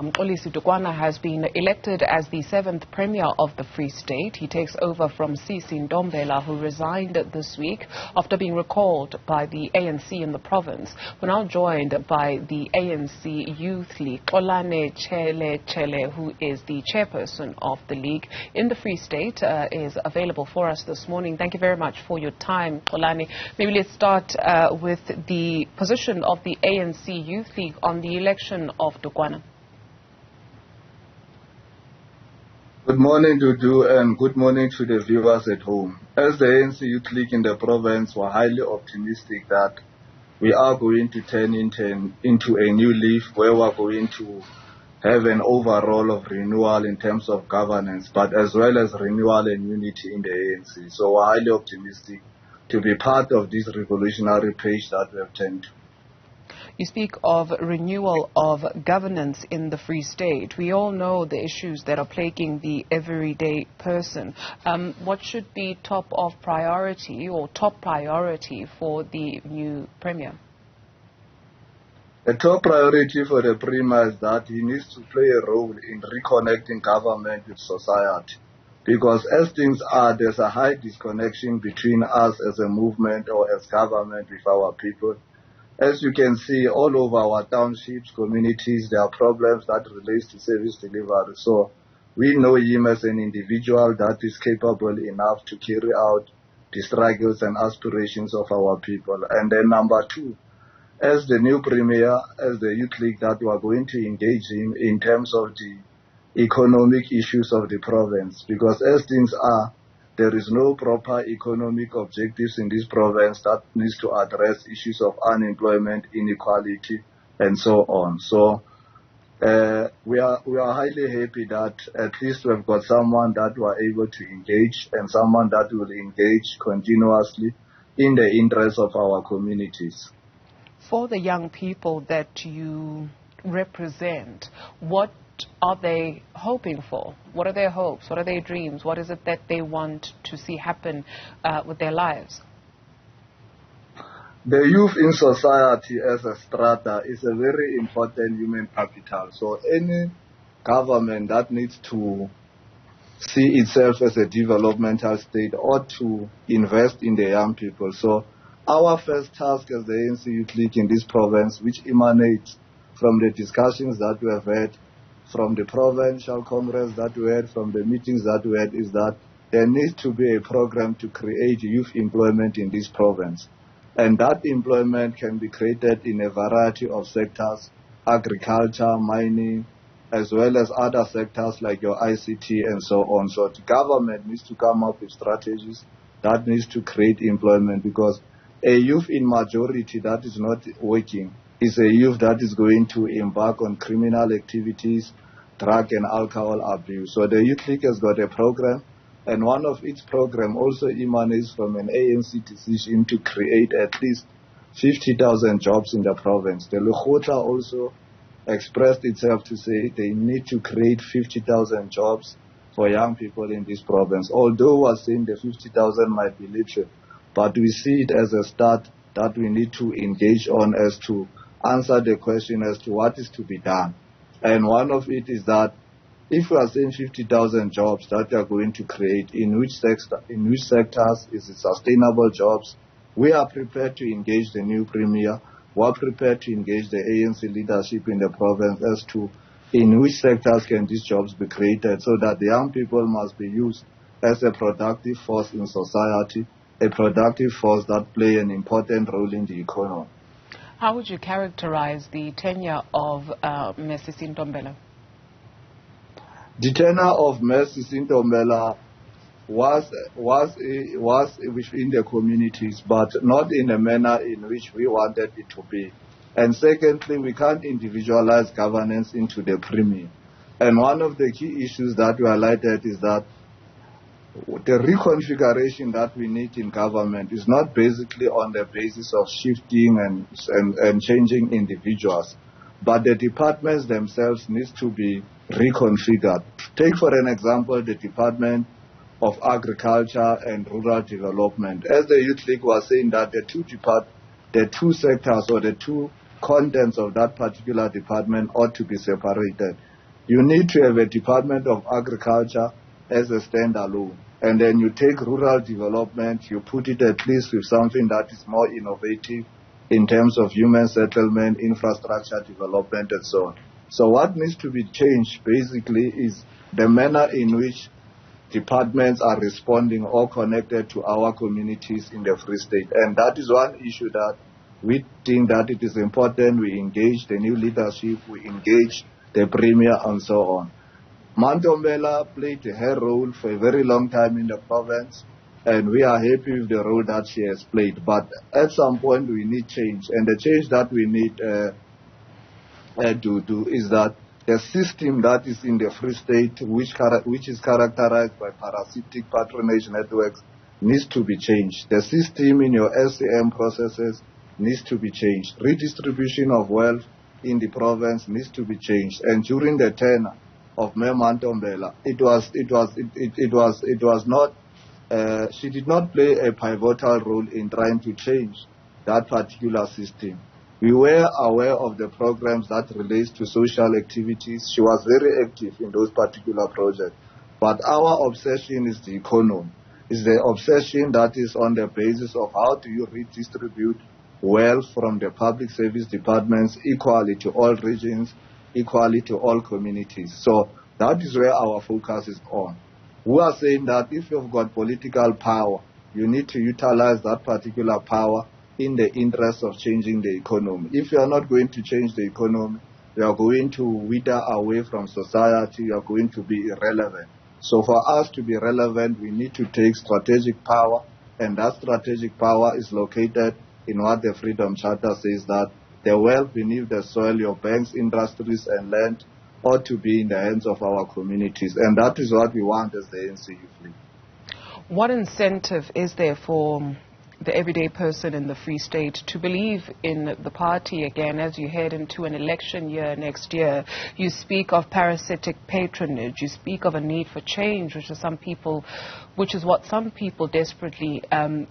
Mxolisi Dukwana has been elected as the 7th Premier of the Free State. He takes over from Sisi Ntombela, who resigned this week after being recalled by the ANC in the province. We're now joined by the ANC Youth League, Xolani Tseletsele, who is the chairperson of the league in the Free State, is available for us this morning. Thank you very much for your time, Xolani. Maybe let's start with the position of the ANC Youth League on the election of Dukwana. Good morning, Dudu, and good morning to the viewers at home. As the ANC Youth League in the province, we're highly optimistic that we are going to turn into a new leaf where we're going to have an overall of renewal in terms of governance, but as well as renewal and unity in the ANC. So we're highly optimistic to be part of this revolutionary page that we have turned to. You speak of renewal of governance in the Free State. We all know the issues that are plaguing the everyday person. What should be top of priority or top priority for the new Premier? The top priority for the Premier is that he needs to play a role in reconnecting government with society. Because as things are, there's a high disconnection between us as a movement or as government with our people. As you can see, all over our townships, communities, there are problems that relate to service delivery. So we know him as an individual that is capable enough to carry out the struggles and aspirations of our people. And then number two, as the new Premier, as the Youth League, that we are going to engage him in terms of the economic issues of the province. Because as things are, there is no proper economic objectives in this province that needs to address issues of unemployment, inequality, and so on. So we are highly happy that at least we've got someone that we are able to engage and someone that will engage continuously in the interest of our communities. For the young people that you represent, what are they hoping for? What are their hopes? What are their dreams? What is it that they want to see happen with their lives? The youth in society as a strata is a very important human capital. So any government that needs to see itself as a developmental state ought to invest in the young people. So our first task as the ANC Youth League in this province, which emanates from the discussions that we have had, from the provincial congress that we had, from the meetings that we had, is that there needs to be a program to create youth employment in this province. And that employment can be created in a variety of sectors, agriculture, mining, as well as other sectors like your ICT and so on. So the government needs to come up with strategies that needs to create employment, because a youth in majority that is not working is a youth that is going to embark on criminal activities, drug and alcohol abuse. So the Youth League has got a program, and one of its program also emanates from an ANC decision to create at least 50,000 jobs in the province. The Lekgotla also expressed itself to say they need to create 50,000 jobs for young people in this province. Although we're saying the 50,000 might be little, but we see it as a start that we need to engage on as to answer the question as to what is to be done. And one of it is that if we are saying 50,000 jobs that we are going to create, in which sectors is it sustainable jobs? We are prepared to engage the new Premier. We are prepared to engage the ANC leadership in the province as to in which sectors can these jobs be created, so that the young people must be used as a productive force in society, a productive force that play an important role in the economy. How would you characterize the tenure of Sisi Ntombela? The tenure of Sisi Ntombela was within the communities, but not in a manner in which we wanted it to be. And secondly, we can't individualize governance into the Premier. And one of the key issues that we highlighted is that the reconfiguration that we need in government is not basically on the basis of shifting and changing individuals, but the departments themselves need to be reconfigured. Take for an example the Department of Agriculture and Rural Development. As the Youth League was saying that the two sectors or the two contents of that particular department ought to be separated. You need to have a Department of Agriculture as a standalone. And then you take rural development, you put it at least with something that is more innovative in terms of human settlement, infrastructure development, and so on. So what needs to be changed basically is the manner in which departments are responding or connected to our communities in the Free State. And that is one issue that we think that it is important we engage the new leadership, we engage the Premier, and so on. Ntombela played her role for a very long time in the province, and we are happy with the role that she has played. But at some point we need change, and the change that we need to do is that the system that is in the Free State, which is characterized by parasitic patronage networks, needs to be changed. The system in your SCM processes needs to be changed. Redistribution of wealth in the province needs to be changed. And during the tenure of Mayor Ntombela, she did not play a pivotal role in trying to change that particular system. We were aware of the programs that relate to social activities. She was very active in those particular projects. But our obsession is the economy. It's the obsession that is on the basis of how do you redistribute wealth from the public service departments equally to all regions, equally to all communities. So that is where our focus is on. We are saying that if you've got political power, you need to utilize that particular power in the interest of changing the economy. If you are not going to change the economy, you are going to wither away from society, you are going to be irrelevant. So for us to be relevant, we need to take strategic power, and that strategic power is located in what the Freedom Charter says, that the wealth beneath the soil, your banks, industries, and land ought to be in the hands of our communities. And that is what we want as the ANC Youth League. What incentive is there for the everyday person in the Free State to believe in the party again as you head into an election year next year? You speak of parasitic patronage, you speak of a need for change, which is what some people desperately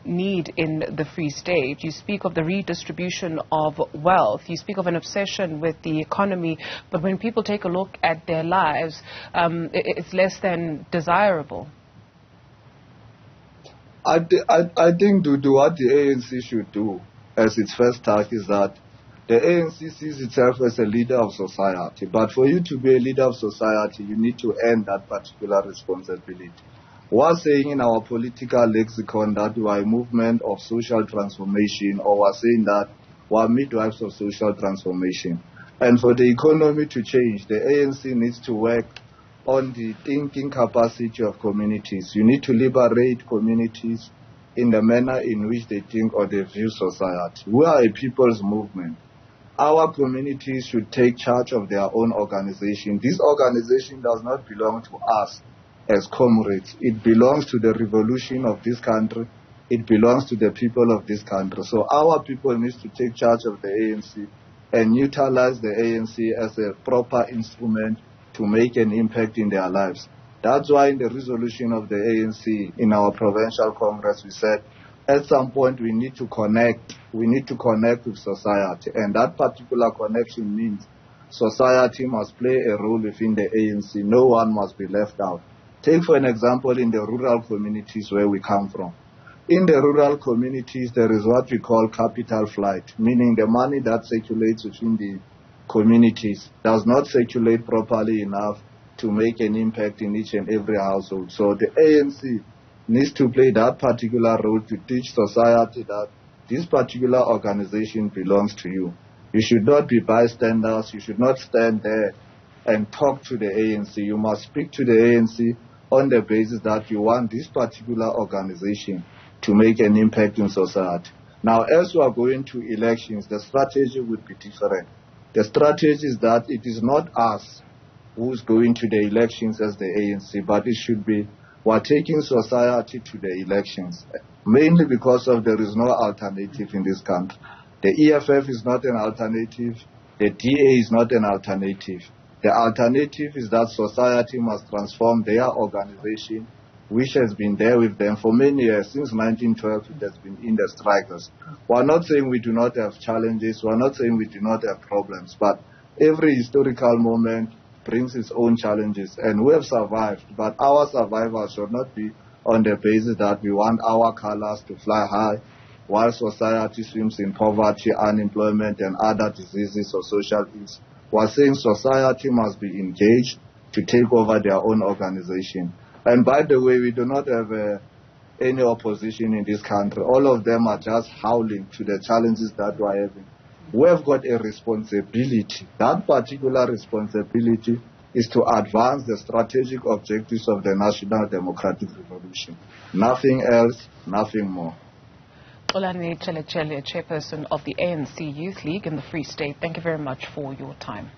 need in the Free State. You speak of the redistribution of wealth, you speak of an obsession with the economy, but when people take a look at their lives, it's less than desirable. I think to do what the ANC should do as its first task is that the ANC sees itself as a leader of society. But for you to be a leader of society, you need to earn that particular responsibility. We're saying in our political lexicon that we are a movement of social transformation, or we're saying that we are midwives of social transformation. And for the economy to change, the ANC needs to work on the thinking capacity of communities. You need to liberate communities in the manner in which they think or they view society. We are a people's movement. Our communities should take charge of their own organization. This organization does not belong to us as comrades. It belongs to the revolution of this country. It belongs to the people of this country. So our people need to take charge of the ANC and utilize the ANC as a proper instrument to make an impact in their lives. That's why in the resolution of the ANC in our provincial congress, we said at some point we need to connect. We need to connect with society, and that particular connection means society must play a role within the ANC. No one must be left out. Take for an example in the rural communities where we come from. In the rural communities, there is what we call capital flight, meaning the money that circulates within the communities does not circulate properly enough to make an impact in each and every household. So the ANC needs to play that particular role to teach society that this particular organization belongs to you. You should not be bystanders. You should not stand there and talk to the ANC. You must speak to the ANC on the basis that you want this particular organization to make an impact in society. Now, as we are going to elections, the strategy would be different. The strategy is that it is not us who's going to the elections as the ANC, but it should be we're taking society to the elections, mainly because of there is no alternative in this country. The EFF is not an alternative. The DA is not an alternative. The alternative is that society must transform their organization, which has been there with them for many years. Since 1912, it has been in the strikers. We're not saying we do not have challenges. We're not saying we do not have problems. But every historical moment brings its own challenges, and we have survived, but our survival should not be on the basis that we want our colors to fly high while society swims in poverty, unemployment, and other diseases or social ills. We're saying society must be engaged to take over their own organization. And by the way, we do not have any opposition in this country. All of them are just howling to the challenges that we're having. We have got a responsibility. That particular responsibility is to advance the strategic objectives of the National Democratic Revolution. Nothing else, nothing more. Xolani Tseletsele, Chairperson of the ANC Youth League in the Free State, thank you very much for your time.